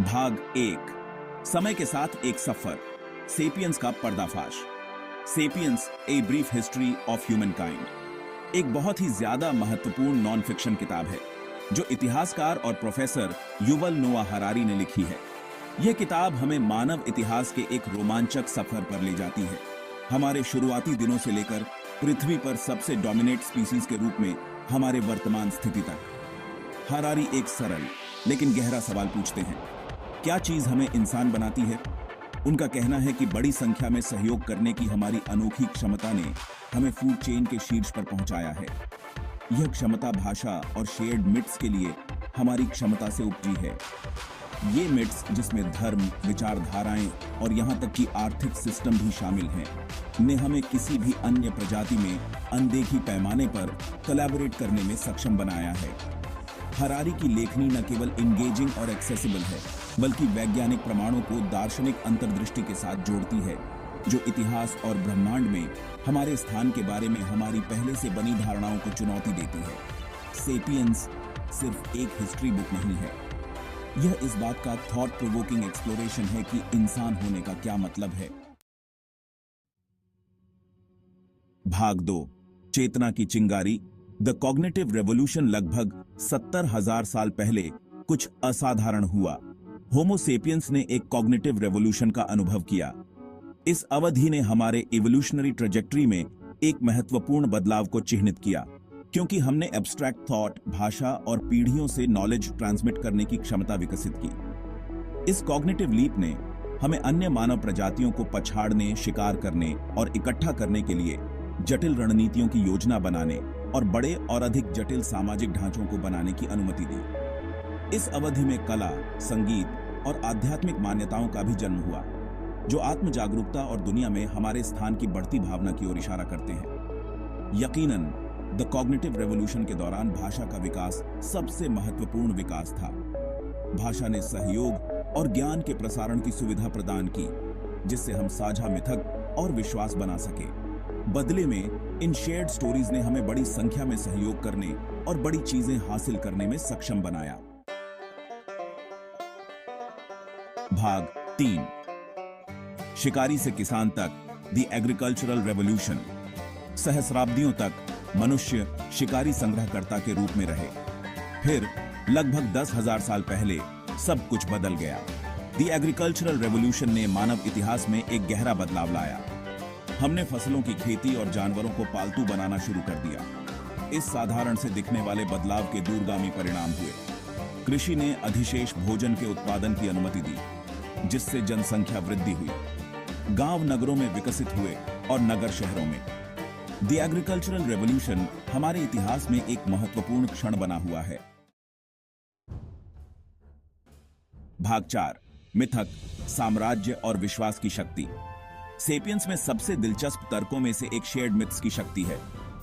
भाग एक। समय के साथ एक सफर। सेपियंस का पर्दाफाश। Sapiens a brief history of human kind एक बहुत ही ज्यादा महत्वपूर्ण नॉन फिक्शन किताब है जो इतिहासकार और प्रोफेसर युवल नोआ हरारी ने लिखी है। यह किताब हमें मानव इतिहास के एक रोमांचक सफर पर ले जाती है, हमारे शुरुआती दिनों से लेकर पृथ्वी पर सबसे डोमिनेट स्पीसीज के रूप में हमारे वर्तमान स्थिति तक। हरारी एक सरल लेकिन गहरा सवाल पूछते हैं, क्या चीज हमें इंसान बनाती है? उनका कहना है कि बड़ी संख्या में सहयोग करने की हमारी अनोखी क्षमता ने हमें फूड चेन के शीर्ष पर पहुंचाया है। यह क्षमता भाषा और शेयर्ड मिट्स के लिए हमारी क्षमता से उपजी है। ये मिट्स, जिसमें धर्म, विचारधाराएं और यहां तक कि आर्थिक सिस्टम भी शामिल हैं, ने हमें किसी भी अन्य प्रजाति में अनदेखी पैमाने पर कोलैबोरेट करने में सक्षम बनाया है। हरारी की लेखनी न केवल इंगेजिंग और एक्सेसिबल है, बल्कि वैज्ञानिक प्रमाणों को दार्शनिक अंतर्दृष्टि के साथ जोड़ती है, जो इतिहास और ब्रह्मांड में हमारे स्थान के बारे में हमारी पहले से बनी धारणाओं को चुनौती देती है। सेपियंस सिर्फ एक हिस्ट्री बुक नहीं है, यह इस बात का थॉट प्रोवोकिंग एक्सप्लोरेशन है कि इंसान होने का क्या मतलब है। भाग 2। चेतना की चिंगारी। द कॉग्निटिव रेवोल्यूशन लगभग 70,000 साल पहले कुछ असाधारण हुआ। होमो सेपियंस ने एक कॉग्निटिव रेवोल्यूशन का अनुभव किया। इस अवधि ने हमारे इवोल्यूशनरी ट्रेजेक्टरी में एक महत्वपूर्ण बदलाव को चिह्नित किया, क्योंकि हमने एब्स्ट्रैक्ट थॉट, भाषा और पीढ़ियों से नॉलेज ट्रांसमिट करने की क्षमता विकसित की। इस कॉग्निटिव लीप ने हमें अन्य मानव प्रजातियों को पछाड़ने, शिकार करने और इकट्ठा करने के लिए जटिल रणनीतियों की योजना बनाने और बड़े और अधिक जटिल सामाजिक ढांचों को बनाने की अनुमति दी। इस अवधि में कला, संगीत और आध्यात्मिक मान्यताओं का भी जन्म हुआ, जो आत्म जागरूकता और दुनिया में हमारे स्थान की बढ़ती भावना की ओर इशारा करते हैं। यकीनन द कॉग्निटिव रेवोल्यूशन के दौरान भाषा का विकास सबसे महत्वपूर्ण विकास था। भाषा ने सहयोग और ज्ञान के प्रसारण की सुविधा प्रदान की, जिससे हम साझा मिथक और विश्वास बना सके। बदले में इन शेयर्ड स्टोरीज ने हमें बड़ी संख्या में सहयोग करने और बड़ी चीजें हासिल करने में सक्षम बनाया। भाग 3। शिकारी से किसान तक, द एग्रीकल्चरल रेवोल्यूशन। सहस्राब्दियों तक मनुष्य शिकारी संग्रहकर्ता के रूप में रहे। फिर लगभग 10,000 साल पहले सब कुछ बदल गया। द एग्रीकल्चरल रेवोल्यूशन ने मानव इतिहास में एक गहरा बदलाव लाया। हमने फसलों की खेती और जानवरों को पालतू बनाना शुरू कर दिया। इस साधारण से दिखने वाले बदलाव के दूरगामी परिणाम हुए। कृषि ने अधिशेष भोजन के उत्पादन की अनुमति दी, जिससे जनसंख्या वृद्धि हुई। गांव नगरों में विकसित हुए और नगर शहरों में। द एग्रीकल्चरल रेवोल्यूशन हमारे इतिहास में एक महत्वपूर्ण क्षण बना हुआ है। भाग 4। मिथक, साम्राज्य और विश्वास की शक्ति। सेपियंस में सबसे दिलचस्प तर्कों में से एक शेयर्ड मिथ्स की शक्ति है।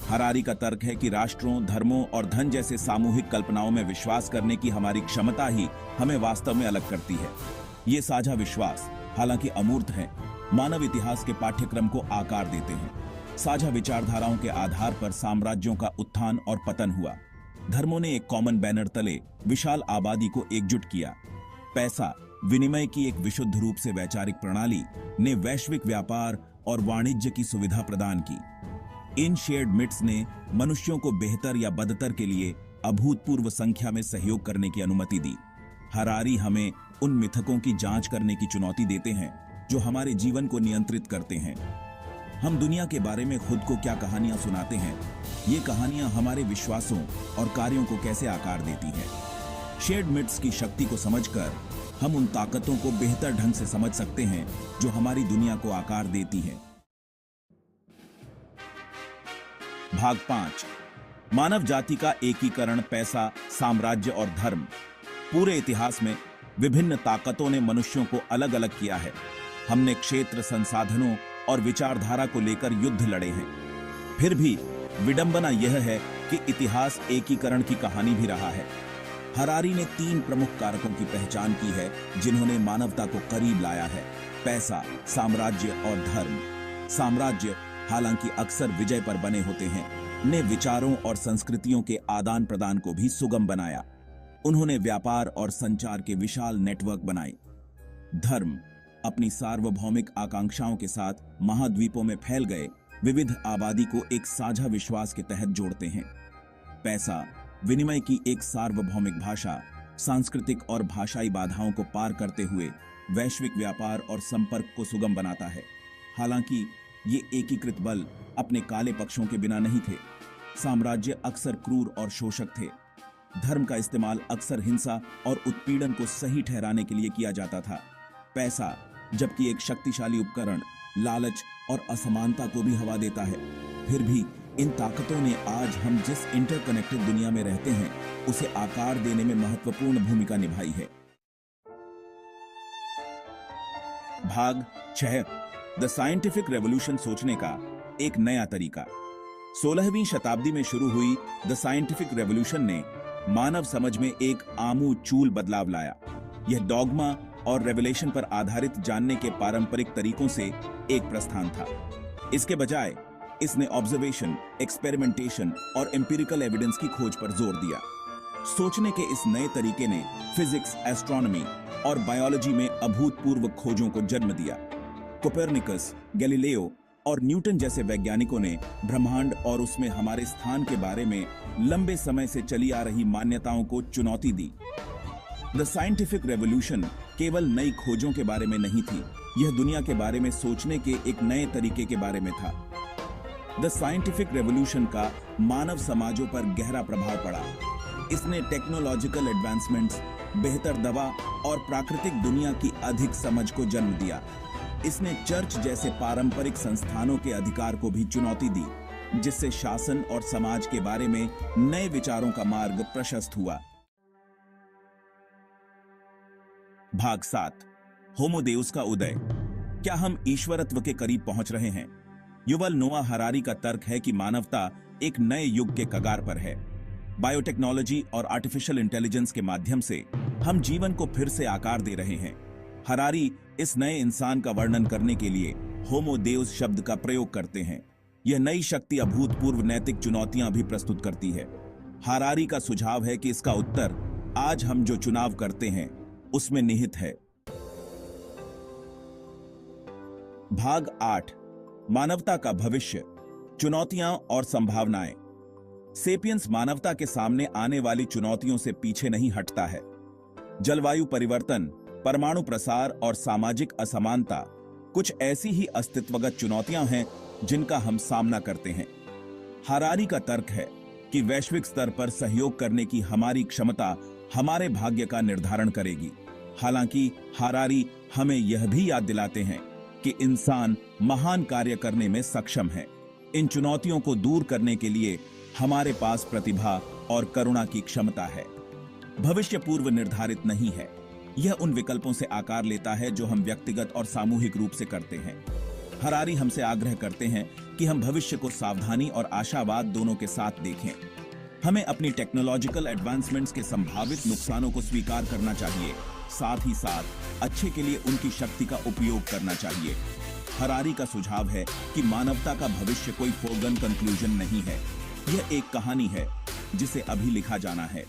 हरारी का तर्क है कि राष्ट्रों, धर्मों और धन जैसे सामूहिक कल्पनाओं में विश्वास करने की हमारी क्षमता ही हमें वास्तव में अलग करती है। ये साझा विश्वास, हालांकि अमूर्त हैं, मानव इतिहास के पाठ्यक्रम को आकार देते हैं। साझा विचारधाराओं के आधार पर साम्राज्यों का उत्थान और पतन हुआ। धर्मों ने एक कॉमन बैनर तले विशाल आबादी को एकजुट किया। पैसा, विनिमय की एक विशुद्ध रूप से वैचारिक प्रणाली, ने वैश्विक व्यापार और वाणिज्य की सुविधा प्रदान की। इन शेयर्ड मिट्स ने मनुष्यों को बेहतर या बदतर के लिए अभूतपूर्व संख्या में सहयोग करने की अनुमति दी। हरारी हमें उन मिथकों की जांच करने की चुनौती देते हैं जो हमारे जीवन को नियंत्रित करते हैं। हम दुनिया के बारे में खुद को क्या कहानियां सुनाते हैं, ये कहानियां हमारे विश्वासों और कार्यों को कैसे आकार देती हैं। शेयर्ड मिट्स की शक्ति को समझकर हम उन ताकतों को बेहतर ढंग से समझ सकते हैं जो हमारी दुनिया को आकार देती हैं। भाग 5। मानव जाति का एकीकरण, पैसा, साम्राज्य और धर्म। पूरे इतिहास में विभिन्न ताकतों ने मनुष्यों को अलग अलग किया है। हमने क्षेत्र, संसाधनों और विचारधारा को लेकर युद्ध लड़े हैं। फिर भी विडंबना यह है कि इतिहास एकीकरण की कहानी भी रहा है। हरारी ने 3 प्रमुख कारकों की पहचान की है जिन्होंने मानवता को करीब लाया है: पैसा, साम्राज्य और धर्म। साम्राज्य, हालांकि अक्सर विजय पर बने होते हैं, ने विचारों और संस्कृतियों के आदान प्रदान को भी सुगम बनाया। उन्होंने व्यापार और संचार के विशाल नेटवर्क बनाए। धर्म अपनी सार्वभौमिक आकांक्षाओं के साथ महाद्वीपों में फैल गए विविध आबादी को एक साझा विश्वास के तहत जोड़ते हैं। पैसा विनिमय की एक सार्वभौमिक भाषा सांस्कृतिक और भाषाई बाधाओं को पार करते हुए वैश्विक व्यापार और संपर्क को सुगम बनाता है। हालांकि ये एकीकृत बल अपने काले पक्षों के बिना नहीं थे। साम्राज्य अक्सर क्रूर और शोषक थे। धर्म का इस्तेमाल अक्सर हिंसा और उत्पीड़न को सही ठहराने के लिए किया जाता था। पैसा, जबकि एक शक्तिशाली उपकरण, लालच और असमानता को भी हवा देता है। फिर भी इन ताकतों ने आज हम जिस इंटरकनेक्टेड दुनिया में रहते हैं उसे आकार देने में महत्वपूर्ण भूमिका निभाई है। भाग 6, द साइंटिफिक रेवोल्यूशन सोचने का एक नया तरीका। 16वीं शताब्दी में शुरू हुई द साइंटिफिक रेवोल्यूशन ने मानव समझ में एक आमूल बदलाव लाया। यह डॉगमा और रेवलेशन पर आधारित जानने के पारंपरिक तरीकों से एक प्रस्थान था। इसके बजाय इसने ऑब्जर्वेशन, एक्सपेरिमेंटेशन और एम्पिरिकल एविडेंस की खोज पर जोर दिया। सोचने के इस नए तरीके ने फिजिक्स, एस्ट्रोनॉमी और बायोलॉजी में अभूतपूर्व खोजों को जन्म दिया। कोपरनिकस, गैलीलियो और न्यूटन जैसे वैज्ञानिकों ने ब्रह्मांड और उसमें हमारे स्थान के बारे में लंबे समय से चली आ रही मान्यताओं को चुनौती दी। द साइंटिफिक रेवोल्यूशन केवल नई खोजों के बारे में नहीं थी, यह दुनिया के बारे में सोचने के एक नए तरीके के बारे में था। द साइंटिफिक रेवोल्यूशन का मानव समाजों पर गहरा प्रभाव पड़ा। इसने टेक्नोलॉजिकल एडवांसमेंट्स, बेहतर दवा और प्राकृतिक दुनिया की अधिक समझ को जन्म दिया। इसने चर्च जैसे पारंपरिक संस्थानों के अधिकार को भी चुनौती दी, जिससे शासन और समाज के बारे में नए विचारों का मार्ग प्रशस्त हुआ। भाग 7, होमो देउस का उदय। क्या हम ईश्वरत्व के करीब पहुंच रहे हैं? युवल नोआ हरारी का तर्क है कि मानवता एक नए युग के कगार पर है। बायोटेक्नोलॉजी और आर्टिफिशियल इंटेलिजेंस के माध्यम से हम जीवन को फिर से आकार दे रहे हैं। हरारी इस नए इंसान का वर्णन करने के लिए होमो देउस शब्द का प्रयोग करते हैं। यह नई शक्ति अभूतपूर्व नैतिक चुनौतियां भी प्रस्तुत करती है। हरारी का सुझाव है कि इसका उत्तर आज हम जो चुनाव करते हैं उसमें निहित है। भाग 8, मानवता का भविष्य, चुनौतियां और संभावनाएं। सेपियंस मानवता के सामने आने वाली चुनौतियों से पीछे नहीं हटता है। जलवायु परिवर्तन, परमाणु प्रसार और सामाजिक असमानता कुछ ऐसी ही अस्तित्वगत चुनौतियां हैं जिनका हम सामना करते हैं। हरारी का तर्क है कि वैश्विक स्तर पर सहयोग करने की हमारी क्षमता हमारे भाग्य का निर्धारण करेगी। हालांकि हरारी हमें यह भी याद दिलाते हैं कि इंसान महान कार्य करने में सक्षम है। इन चुनौतियों को दूर करने के लिए हमारे पास प्रतिभा और करुणा की क्षमता है। भविष्य पूर्व निर्धारित नहीं है, यह उन विकल्पों से आकार लेता है जो हम व्यक्तिगत और सामूहिक रूप से करते हैं। हरारी हमसे आग्रह करते हैं कि हम भविष्य को सावधानी और आशावाद दोनों के साथ देखें। हमें अपनी टेक्नोलॉजिकल एडवांसमेंट्स के संभावित नुकसानों को स्वीकार करना चाहिए, साथ ही साथ अच्छे के लिए उनकी शक्ति का उपयोग करना चाहिए। हरारी का सुझाव है कि मानवता का भविष्य कोई फोरगन कंक्लूजन नहीं है, यह एक कहानी है जिसे अभी लिखा जाना है।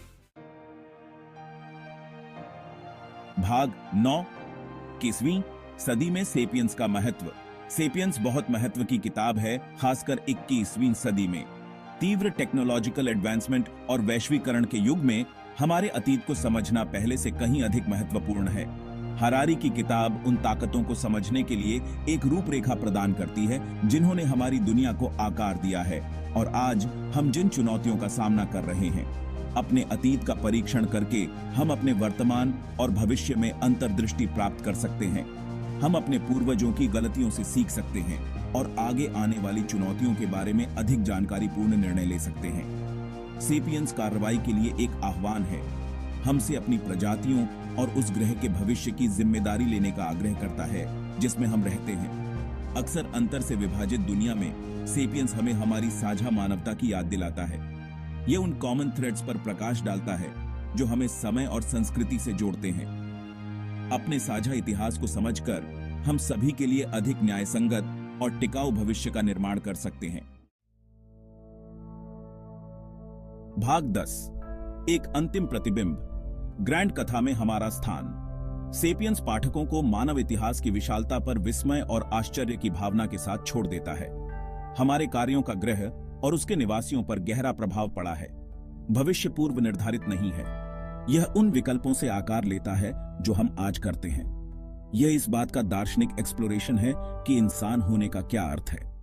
भाग 9, 21वीं सदी में सेपियंस का महत्व। सेपियंस बहुत महत्व की किताब है, खासकर 21वीं सदी में। तीव्र टेक्नोलॉजिकल एडवांसमेंट और वैश्वीकरण के युग में हमारे अतीत को समझना पहले से कहीं अधिक महत्वपूर्ण है। हरारी की किताब उन ताकतों को समझने के लिए एक रूपरेखा प्रदान करती है जिन्होंने हमारी दुनिया को आकार दिया है और आज हम जिन चुनौतियों का सामना कर रहे हैं। अपने अतीत का परीक्षण करके हम अपने वर्तमान और भविष्य में अंतर्दृष्टि प्राप्त कर सकते हैं। हम अपने पूर्वजों की गलतियों से सीख सकते हैं और आगे आने वाली चुनौतियों के बारे में अधिक जानकारीपूर्ण निर्णय ले सकते हैं। सेपियंस कार्रवाई के लिए एक आह्वान है, हमसे अपनी प्रजातियों और उस ग्रह के भविष्य की जिम्मेदारी लेने का आग्रह करता है जिसमें हम रहते हैं। अक्सर अंतर से विभाजित दुनिया में सेपियंस हमें हमारी साझा मानवता की याद दिलाता है। यह उन कॉमन थ्रेड्स पर प्रकाश डालता है जो हमें समय और संस्कृति से जोड़ते हैं। अपने साझा इतिहास को समझकर हम सभी के लिए अधिक न्यायसंगत और टिकाऊ भविष्य का निर्माण कर सकते हैं। भाग 10, एक अंतिम प्रतिबिंब, ग्रैंड कथा में हमारा स्थान। सेपियंस पाठकों को मानव इतिहास की विशालता पर विस्मय और आश्चर्य की भावना के साथ छोड़ देता है। हमारे कार्यों का ग्रह और उसके निवासियों पर गहरा प्रभाव पड़ा है। भविष्य पूर्व निर्धारित नहीं है, यह उन विकल्पों से आकार लेता है जो हम आज करते हैं। यह इस बात का दार्शनिक एक्सप्लोरेशन है कि इंसान होने का क्या अर्थ है।